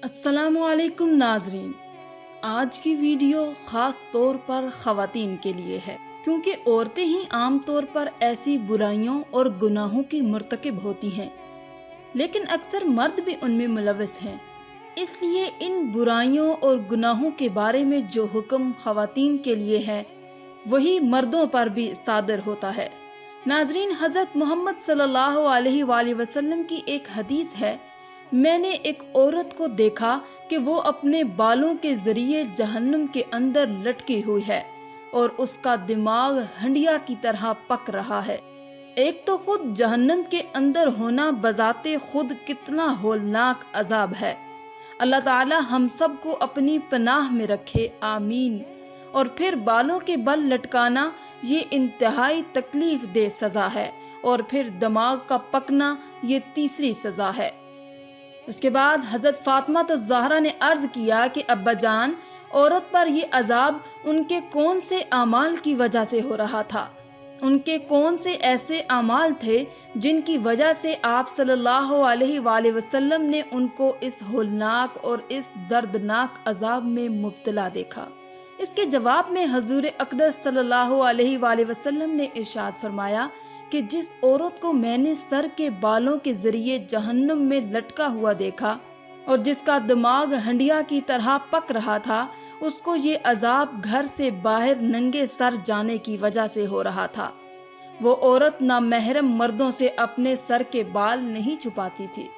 अस्सलामु अलैकुम नाजरीन। आज की वीडियो ख़ास तौर पर ख़वातीन के लिए है, क्योंकि औरतें ही आम तौर पर ऐसी बुराइयों और गुनाहों की मुर्तकिब होती हैं, लेकिन अक्सर मर्द भी उनमें मुलव्वस हैं। इसलिए इन बुराइयों और गुनाहों के बारे में जो हुक्म ख़वातीन के लिए है, वही मर्दों पर भी सादर होता है। नाजरीन, हज़रत मोहम्मद सल्लल्लाहु अलैहि वसल्लम की एक हदीस है, मैंने एक औरत को देखा कि वो अपने बालों के जरिए जहन्नुम के अंदर लटकी हुई है और उसका दिमाग हंडिया की तरह पक रहा है। एक तो खुद जहन्नुम के अंदर होना बजाते खुद कितना होलनाक अजाब है। अल्लाह ताला हम सब को अपनी पनाह में रखे, आमीन। और फिर बालों के बल लटकाना ये इंतहाई तकलीफ दे सजा है, और फिर दिमाग का पकना ये तीसरी सजा है। उसके बाद हजरत फातिमा ज़हरा ने अर्ज किया कि अब्बा जान, औरत पर ये अजाब उनके कौन से अमाल की वजह से हो रहा था? उनके कौन से ऐसे अमाल थे जिनकी वजह से आप सल्लल्लाहु अलैहि वसल्लम ने उनको इस होलनाक और इस दर्दनाक अजाब में मुब्तला देखा? इसके जवाब में हजूर अक़दस सल्लल्लाहु अलैहि वसल्लम ने इरशाद फरमाया कि जिस औरत को मैंने सर के बालों के जरिए जहन्नुम में लटका हुआ देखा और जिसका दिमाग हंडिया की तरह पक रहा था, उसको ये अजाब घर से बाहर नंगे सर जाने की वजह से हो रहा था। वो औरत नामहरम मर्दों से अपने सर के बाल नहीं छुपाती थी।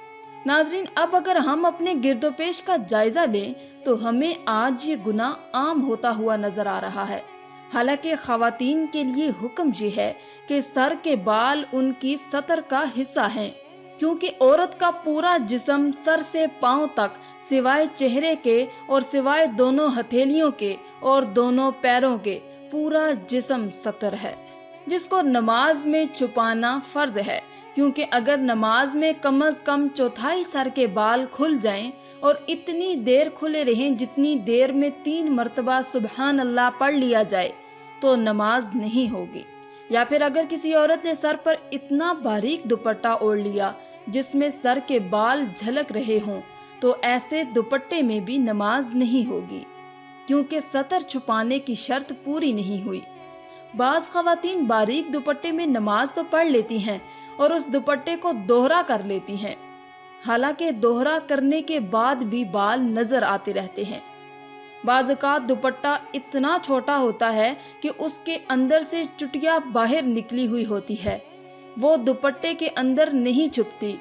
नाजरीन, अब अगर हम अपने गिरदोपेश का जायजा लें तो हमें आज ये गुनाह आम होता हुआ नजर आ रहा है। हालांकि ख़वातीन के लिए हुक्म ये है कि सर के बाल उनकी सतर का हिस्सा हैं, क्योंकि औरत का पूरा जिस्म सर से पांव तक सिवाय चेहरे के और सिवाय दोनों हथेलियों के और दोनों पैरों के पूरा जिस्म सतर है, जिसको नमाज में छुपाना फर्ज है। क्योंकि अगर नमाज में कम अज कम चौथाई सर के बाल खुल जाएं और इतनी देर खुले रहें जितनी देर में 3 मरतबा सुबहान अल्लाह पढ़ लिया जाए, तो नमाज नहीं होगी। या फिर अगर किसी औरत ने सर पर इतना बारीक दुपट्टा ओढ़ लिया जिसमें सर के बाल झलक रहे हों, तो ऐसे दुपट्टे में भी नमाज नहीं होगी, क्योंकि सतर छुपाने की शर्त पूरी नहीं हुई। बाज़ ख़वातीन बारीक दुपट्टे में नमाज तो पढ़ लेती हैं और उस दुपट्टे को दोहरा कर लेती हैं, हालांकि दोहरा करने के बाद भी बाल नजर आते रहते हैं। बाज़-औक़ात दुपट्टा इतना छोटा होता है कि उसके अंदर से चुटिया बाहर निकली हुई होती है, वो दुपट्टे के अंदर नहीं छुपती।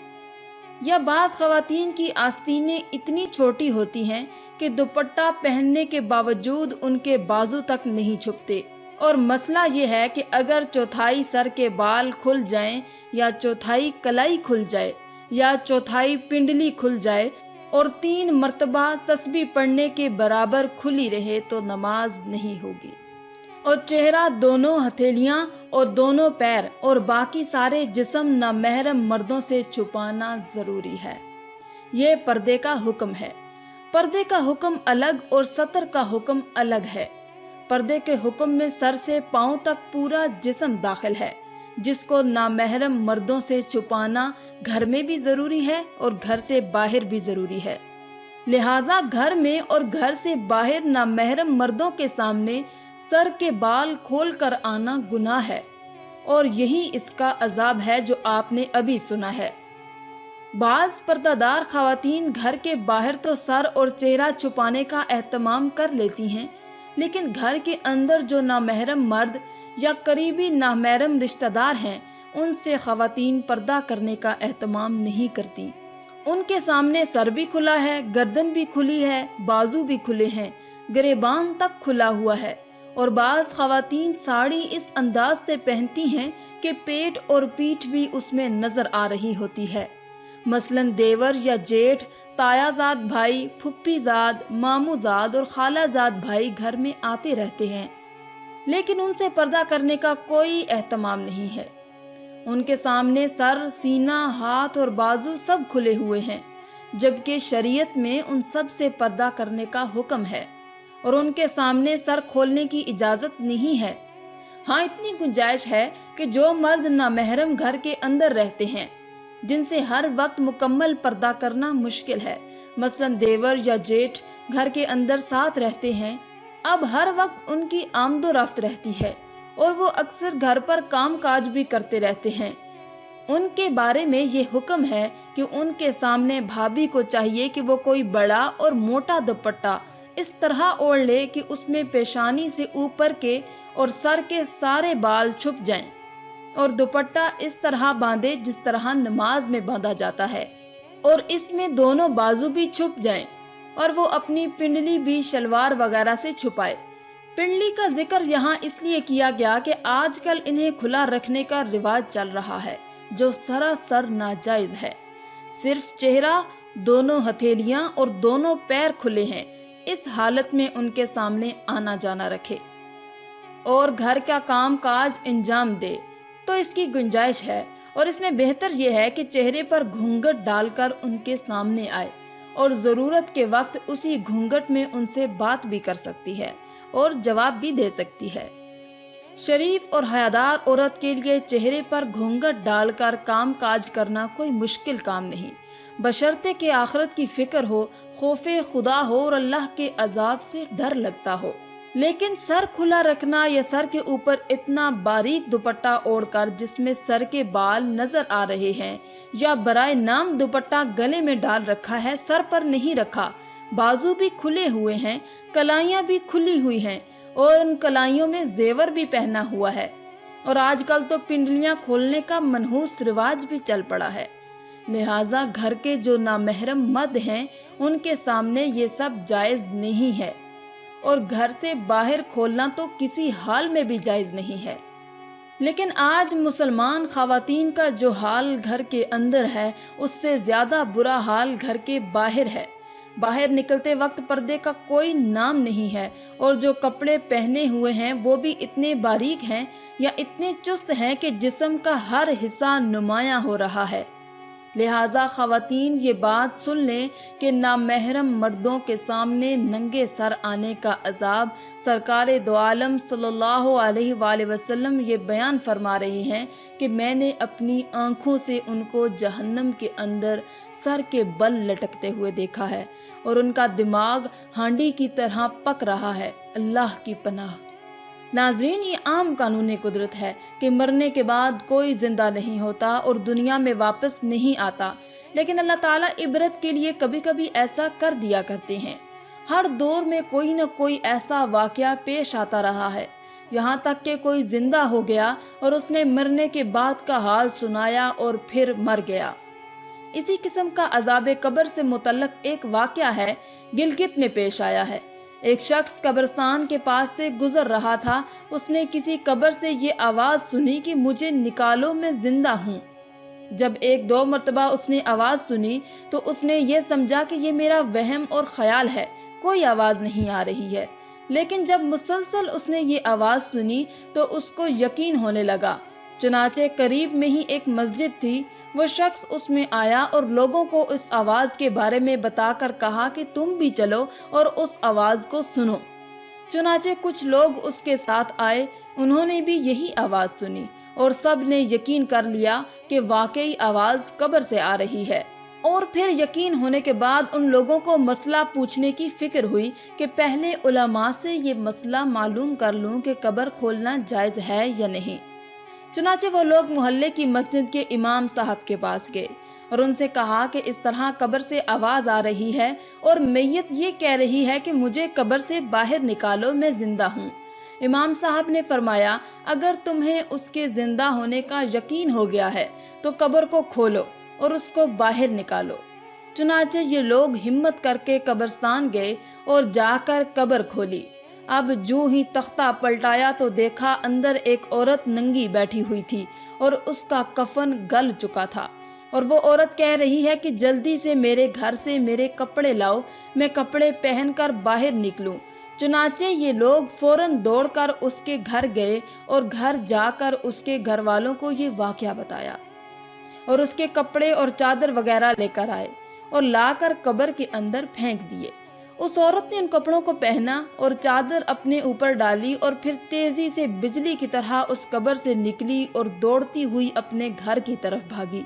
या बाज़ ख़वातीन की आस्तीनें इतनी छोटी होती हैं कि दुपट्टा पहनने के बावजूद उनके बाजू तक नहीं छुपते। और मसला ये है कि अगर चौथाई सर के बाल खुल जाएं, या चौथाई कलाई खुल जाए, या चौथाई पिंडली खुल जाए और 3 मरतबा तस्बीह पढ़ने के बराबर खुली रहे, तो नमाज नहीं होगी। और चेहरा, दोनों हथेलियां और दोनों पैर और बाकी सारे जिस्म नामहरम मर्दों से छुपाना जरूरी है। ये पर्दे का हुक्म है। पर्दे का हुक्म अलग और सतर का हुक्म अलग है। पर्दे के हुक्म में सर से पांव तक पूरा जिस्म दाखिल है, जिसको नामहरम मर्दों से छुपाना घर में भी जरूरी है और घर से बाहर भी जरूरी है। लिहाजा घर में और घर से बाहर नामहरम मर्दों के सामने सर के बाल खोल कर आना गुनाह है, और यही इसका अजाब है जो आपने अभी सुना है। बाज़ पर्दादार ख़वातीन घर के बाहर तो सर और चेहरा छुपाने का एहतमाम कर लेती हैं, लेकिन घर के अंदर जो नामहरम मर्द या करीबी नामहरम रिश्तेदार हैं, उनसे ख़वातीन पर्दा करने का एहतमाम नहीं करती। उनके सामने सर भी खुला है, गर्दन भी खुली है, बाजू भी खुले हैं, गिरेबान तक खुला हुआ है। और बाज़ ख़वातीन साड़ी इस अंदाज से पहनती हैं कि पेट और पीठ भी उसमें नजर आ रही होती है। मसलन देवर या जेठ, तायाजाद भाई, फुप्पीजाद, मामूजाद और खालाजाद भाई घर में आते रहते हैं, लेकिन उनसे पर्दा करने का कोई एहतमाम नहीं है। उनके सामने सर, सीना, हाथ और बाजू सब खुले हुए हैं, जबकि शरीयत में उन सब से पर्दा करने का हुक्म है और उनके सामने सर खोलने की इजाज़त नहीं है। हाँ, इतनी गुंजाइश है कि जो मर्द नामहरम घर के अंदर रहते हैं, जिनसे हर वक्त मुकम्मल पर्दा करना मुश्किल है, مثلاً دیور یا جیٹھ گھر کے اندر ساتھ رہتے ہیں، اب ہر وقت ان کی آمد و رفت رہتی ہے اور وہ اکثر گھر پر کام کاج بھی کرتے رہتے ہیں۔ ان کے بارے میں یہ حکم ہے کہ ان کے سامنے بھابھی کو چاہیے کہ وہ کوئی بڑا اور موٹا دوپٹہ اس طرح اوڑھ لے کہ اس میں پیشانی سے اوپر کے اور سر کے سارے بال چھپ جائیں، اور دوپٹہ اس طرح باندھے جس طرح نماز میں باندھا جاتا ہے، اور اس میں دونوں بازو بھی چھپ جائیں، اور وہ اپنی پنڈلی بھی شلوار وغیرہ سے چھپائے۔ پنڈلی کا ذکر یہاں اس لیے کیا گیا کہ آج کل انہیں کھلا رکھنے کا رواج چل رہا ہے، جو سراسر ناجائز ہے۔ صرف چہرہ، دونوں ہتھیلیاں اور دونوں پیر کھلے ہیں، اس حالت میں ان کے سامنے آنا جانا رکھے اور گھر کا کام کاج انجام دے تو اس کی گنجائش ہے، اور اس میں بہتر یہ ہے کہ چہرے پر گھونگھٹ ڈال کر ان کے سامنے آئے، اور ضرورت کے وقت اسی گھونگھٹ میں ان سے بات بھی کر سکتی ہے اور جواب بھی دے سکتی ہے۔ شریف اور حیادار عورت کے لیے چہرے پر گھونگھٹ ڈال کر کام کاج کرنا کوئی مشکل کام نہیں، بشرطے کہ آخرت کی فکر ہو، خوف خدا ہو اور اللہ کے عذاب سے ڈر لگتا ہو۔ لیکن سر کھلا رکھنا یا سر کے اوپر اتنا باریک دوپٹہ اوڑھ کر جس میں سر کے بال نظر آ رہے ہیں، یا برائے نام دوپٹہ گلے میں ڈال رکھا ہے، سر پر نہیں رکھا، بازو بھی کھلے ہوئے ہیں، کلائیاں بھی کھلی ہوئی ہیں، اور ان کلائیوں میں زیور بھی پہنا ہوا ہے، اور آج کل تو پنڈلیاں کھولنے کا منحوس رواج بھی چل پڑا ہے۔ لہٰذا گھر کے جو نامحرم مرد ہیں ان کے سامنے یہ سب جائز نہیں ہے، اور گھر سے باہر کھولنا تو کسی حال میں بھی جائز نہیں ہے۔ لیکن آج مسلمان خواتین کا جو حال گھر کے اندر ہے، اس سے زیادہ برا حال گھر کے باہر ہے۔ باہر نکلتے وقت پردے کا کوئی نام نہیں ہے، اور جو کپڑے پہنے ہوئے ہیں وہ بھی اتنے باریک ہیں یا اتنے چست ہیں کہ جسم کا ہر حصہ نمایاں ہو رہا ہے۔ لہٰذا خواتین یہ بات سن لیں کہ نامحرم مردوں کے سامنے ننگے سر آنے کا عذاب سرکار دو عالم صلی اللہ علیہ وآلہ وسلم یہ بیان فرما رہے ہیں کہ میں نے اپنی آنکھوں سے ان کو جہنم کے اندر سر کے بل لٹکتے ہوئے دیکھا ہے، اور ان کا دماغ ہانڈی کی طرح پک رہا ہے۔ اللہ کی پناہ۔ ناظرین، یہ عام قانون قدرت ہے کہ مرنے کے بعد کوئی زندہ نہیں ہوتا اور دنیا میں واپس نہیں آتا، لیکن اللہ تعالیٰ عبرت کے لیے کبھی کبھی ایسا کر دیا کرتے ہیں۔ ہر دور میں کوئی نہ کوئی ایسا واقعہ پیش آتا رہا ہے، یہاں تک کہ کوئی زندہ ہو گیا اور اس نے مرنے کے بعد کا حال سنایا اور پھر مر گیا۔ اسی قسم کا عذاب قبر سے متعلق ایک واقعہ ہے، گلگت میں پیش آیا ہے۔ ایک شخص قبرستان کے پاس سے گزر رہا تھا، اس نے کسی قبر سے یہ آواز سنی کہ مجھے نکالو، میں زندہ ہوں۔ جب ایک دو مرتبہ اس نے آواز سنی تو اس نے یہ سمجھا کہ یہ میرا وہم اور خیال ہے، کوئی آواز نہیں آ رہی ہے۔ لیکن جب مسلسل اس نے یہ آواز سنی تو اس کو یقین ہونے لگا۔ چنانچہ قریب میں ہی ایک مسجد تھی، وہ شخص اس میں آیا اور لوگوں کو اس آواز کے بارے میں بتا کر کہا کہ تم بھی چلو اور اس آواز کو سنو۔ چنانچہ کچھ لوگ اس کے ساتھ آئے، انہوں نے بھی یہی آواز سنی، اور سب نے یقین کر لیا کہ واقعی آواز قبر سے آ رہی ہے۔ اور پھر یقین ہونے کے بعد ان لوگوں کو مسئلہ پوچھنے کی فکر ہوئی کہ پہلے علماء سے یہ مسئلہ معلوم کر لوں کہ قبر کھولنا جائز ہے یا نہیں۔ چنانچہ وہ لوگ محلے کی مسجد کے امام صاحب کے پاس گئے اور ان سے کہا کہ اس طرح قبر سے آواز آ رہی ہے اور میت یہ کہہ رہی ہے کہ مجھے قبر سے باہر نکالو، میں زندہ ہوں۔ امام صاحب نے فرمایا، اگر تمہیں اس کے زندہ ہونے کا یقین ہو گیا ہے تو قبر کو کھولو اور اس کو باہر نکالو۔ چنانچہ یہ لوگ ہمت کر کے قبرستان گئے اور جا کر قبر کھولی۔ اب جو ہی تختہ پلٹایا تو دیکھا اندر ایک عورت ننگی بیٹھی ہوئی تھی اور اس کا کفن گل چکا تھا، اور وہ عورت کہہ رہی ہے کہ جلدی سے میرے گھر سے میرے کپڑے لاؤ، میں کپڑے پہن کر باہر نکلوں۔ چنانچہ یہ لوگ فوراً دوڑ کر اس کے گھر گئے اور گھر جا کر اس کے گھر والوں کو یہ واقعہ بتایا، اور اس کے کپڑے اور چادر وغیرہ لے کر آئے اور لا کر قبر کے اندر پھینک دیے۔ اس عورت نے ان کپڑوں کو پہنا اور چادر اپنے اوپر ڈالی اور پھر تیزی سے بجلی کی طرح اس قبر سے نکلی اور دوڑتی ہوئی اپنے گھر کی طرف بھاگی۔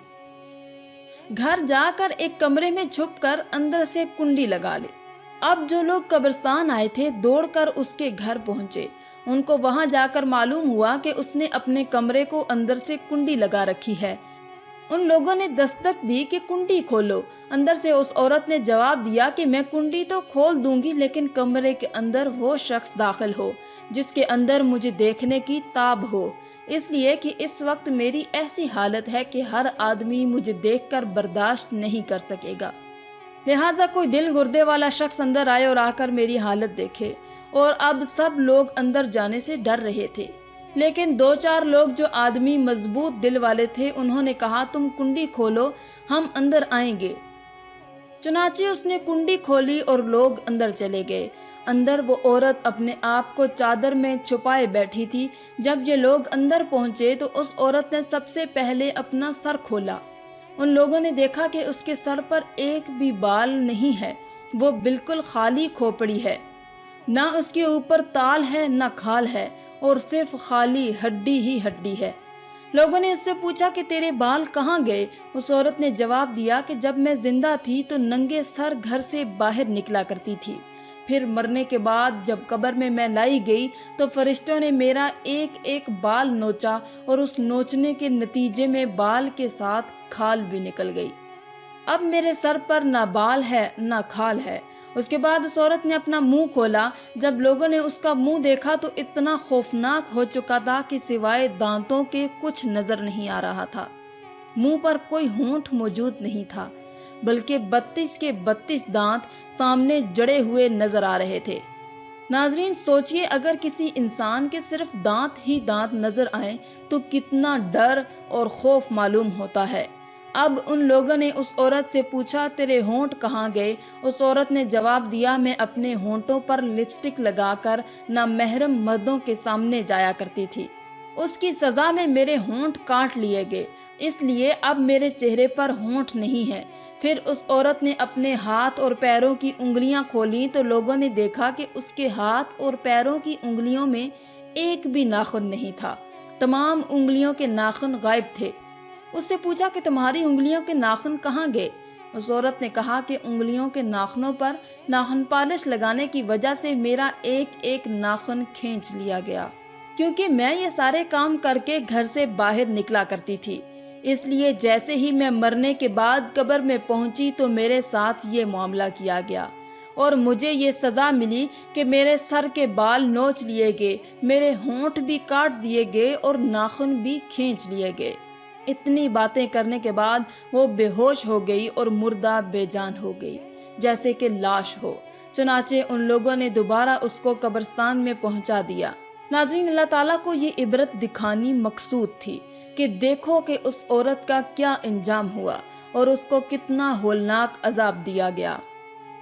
घर जाकर एक कमरे में छुपकर अंदर से कुंडी लगा ले। अब जो लोग कब्रिस्तान आए थे दौड़कर उसके घर पहुंचे। उनको वहां जाकर मालूम हुआ कि उसने अपने कमरे को अंदर से कुंडी लगा रखी है। उन लोगों ने दस्तक दी कि कुंडी खोलो। अंदर से उस औरत ने जवाब दिया कि मैं कुंडी तो खोल दूंगी, लेकिन कमरे के अंदर वो शख्स दाखिल हो जिसके अंदर मुझे देखने की ताब हो, इसलिए कि इस वक्त मेरी ऐसी हालत है कि हर आदमी मुझे देखकर बर्दाश्त नहीं कर सकेगा। लिहाजा कोई दिल गुर्दे वाला शख्स अंदर आए और आकर मेरी हालत देखे। और अब सब लोग अंदर जाने से डर रहे थे, लेकिन 2-4 लोग जो आदमी मजबूत दिल वाले थे उन्होंने कहा, तुम कुंडी खोलो, हम अंदर आएंगे। चुनाचे उसने कुंडी खोली और लोग अंदर चले गए। अंदर वो औरत अपने आप को चादर में छुपाए बैठी थी। जब ये लोग अंदर पहुंचे तो उस औरत ने सबसे पहले अपना सर खोला। उन लोगों ने देखा कि उसके सर पर एक भी बाल नहीं है, वो बिल्कुल खाली खोपड़ी है, ना उसके ऊपर ताल है ना खाल है, और सिर्फ खाली हड्डी ही हड्डी है। लोगों ने उससे पूछा कि तेरे बाल कहाँ गए? उस औरत ने जवाब दिया कि जब मैं जिंदा थी तो नंगे सर घर से बाहर निकला करती थी, फिर मरने के बाद जब कब्र में मैं लाई गई तो फरिश्तों ने मेरा एक एक बाल नोचा और उस नोचने के नतीजे में बाल के साथ खाल भी निकल गई। अब मेरे सर पर ना बाल है ना खाल है। उसके बाद उस औरत ने अपना मुंह खोला। जब लोगों ने उसका मुंह देखा तो इतना खौफनाक हो चुका था कि सिवाय दांतों के कुछ नजर नहीं आ रहा था। मुंह पर कोई होंठ मौजूद नहीं था, बल्कि 32 के 32 दांत सामने जड़े हुए नजर आ रहे थे। नाजरीन, सोचिए अगर किसी इंसान के सिर्फ दांत ही दांत नजर आए तो कितना डर और खौफ मालूम होता है। अब उन लोगों ने उस औरत से पूछा, तेरे होंठ कहाँ गए? उस औरत ने जवाब दिया, मैं अपने होंठों पर लिपस्टिक लगाकर नामहरम मर्दों के सामने जाया करती थी। उसकी सजा में मेरे होंठ काट लिए गए, इसलिए अब मेरे चेहरे पर होंठ नहीं है। फिर उस औरत ने अपने हाथ और पैरों की उंगलियां खोली तो लोगों ने देखा कि उसके हाथ और पैरों की उंगलियों में एक भी नाखून नहीं था, तमाम उंगलियों के नाखून गायब थे। उससे पूछा कि तुम्हारी उंगलियों के नाखून कहाँ गए? उस औरत ने कहा कि उंगलियों के नाखूनों पर नाखून पॉलिश लगाने की वजह से मेरा एक एक नाखून खींच लिया गया, क्योंकि मैं ये सारे काम करके घर से बाहर निकला करती थी। इसलिए जैसे ही मैं मरने के बाद कब्र में पहुंची तो मेरे साथ ये मामला किया गया और मुझे ये सजा मिली कि मेरे सर के बाल नोच लिए गए, मेरे होंठ भी काट दिए गए और नाखून भी खींच लिए गए। इतनी बातें करने के बाद वो बेहोश हो गई और मुर्दा बेजान हो गई, जैसे कि लाश हो। चुनाचे उन लोगों ने दोबारा उसको कब्रिस्तान में पहुंचा दिया। नाज़रीन, अल्लाह ताला को ये इबरत दिखानी मकसूद थी कि देखो कि उस औरत का क्या इंजाम हुआ और उसको कितना होलनाक अजाब दिया गया।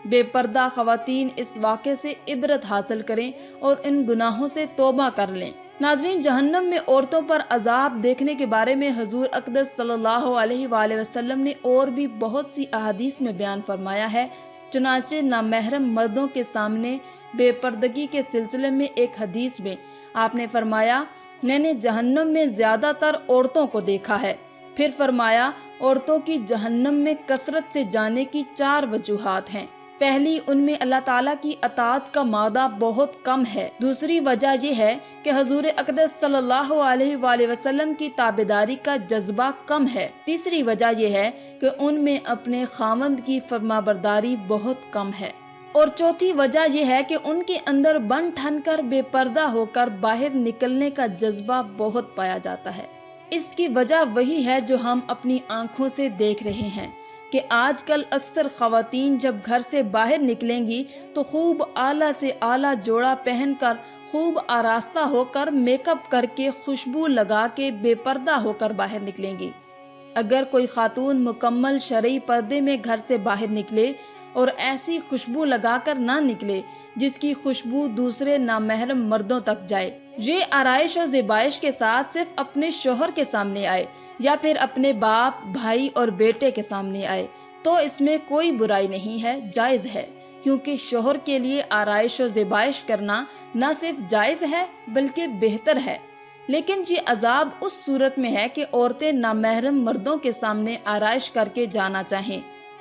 बेपर्दा खवातीन इस वाक़े से इबरत हासिल करें और इन गुनाहों से तौबा कर लें। नाज़रीन, जहन्नम में औरतों पर अजाब देखने के बारे में हुज़ूर अक़दस सल्लल्लाहु अलैहि वसल्लम ने और भी बहुत सी अहादीस में बयान फरमाया है। चुनाचे नामहरम मर्दों के सामने बेपर्दगी के सिलसिले में एक हदीस में आपने फरमाया, मैंने जहन्नम में ज्यादातर औरतों को देखा है। फिर फरमाया, औरतों की जहन्नम में कसरत से जाने की 4 वजूहात हैं। पहली, उनमें अल्लाह ताला की अताअत का मादा बहुत कम है। दूसरी वजह यह है कि हुज़ूर अक़दस सल्लल्लाहु अलैहि वसल्लम की ताबेदारी का जज्बा कम है। तीसरी वजह यह है कि उनमें अपने खावंद की फरमाबरदारी बहुत कम है। और चौथी वजह यह है कि उनके अंदर बन ठन कर बेपर्दा होकर बाहर निकलने का जज्बा बहुत पाया जाता है। इसकी वजह वही है जो हम अपनी आंखों से देख रहे हैं कि आजकल अक्सर खवातीन जब घर से बाहर निकलेंगी तो खूब आला से आला जोड़ा पहनकर, खूब आरास्ता होकर, मेकअप करके, खुशबू लगा के बेपर्दा होकर बाहर निकलेंगी। अगर कोई खातून मुकम्मल शरई पर्दे में घर से बाहर निकले और ऐसी खुशबू लगाकर ना निकले जिसकी खुशबू दूसरे नामहरम मर्दों तक जाए, ये आराइश और ज़ेबाइश के साथ सिर्फ अपने शोहर के सामने आए या फिर अपने बाप, भाई और बेटे के सामने आए, तो इसमें कोई बुराई नहीं है, जायज़ है। क्योंकि शोहर के लिए आराइश और ज़ेबाइश करना न सिर्फ जायज़ है बल्कि बेहतर है। لیکن یہ عذاب اس صورت میں ہے کہ عورتیں نامحرم مردوں کے سامنے آرائش کر کے جانا چاہیں،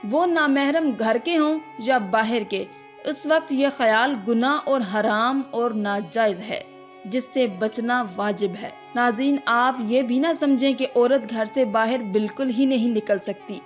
وہ نامحرم گھر کے ہوں یا باہر کے۔ اس وقت یہ خیال گناہ اور حرام اور ناجائز ہے، جس سے بچنا واجب ہے۔ ناظرین، آپ یہ بھی نہ سمجھیں کہ عورت گھر سے باہر بالکل ہی نہیں نکل سکتی۔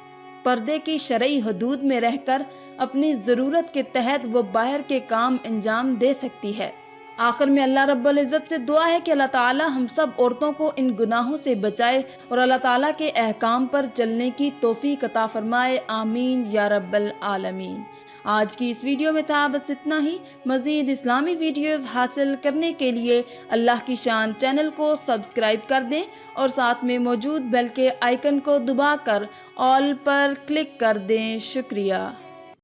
پردے کی شرعی حدود میں رہ کر اپنی ضرورت کے تحت وہ باہر کے کام انجام دے سکتی ہے۔ آخر میں اللہ رب العزت سے دعا ہے کہ اللہ تعالی ہم سب عورتوں کو ان گناہوں سے بچائے اور اللہ تعالیٰ کے احکام پر چلنے کی توفیق عطا فرمائے، آمین یا رب العالمین۔ آج کی اس ویڈیو میں تھا بس اتنا ہی۔ مزید اسلامی ویڈیوز حاصل کرنے کے لیے اللہ کی شان چینل کو سبسکرائب کر دیں اور ساتھ میں موجود بیل کے آئیکن کو دبا کر آل پر کلک کر دیں۔ شکریہ۔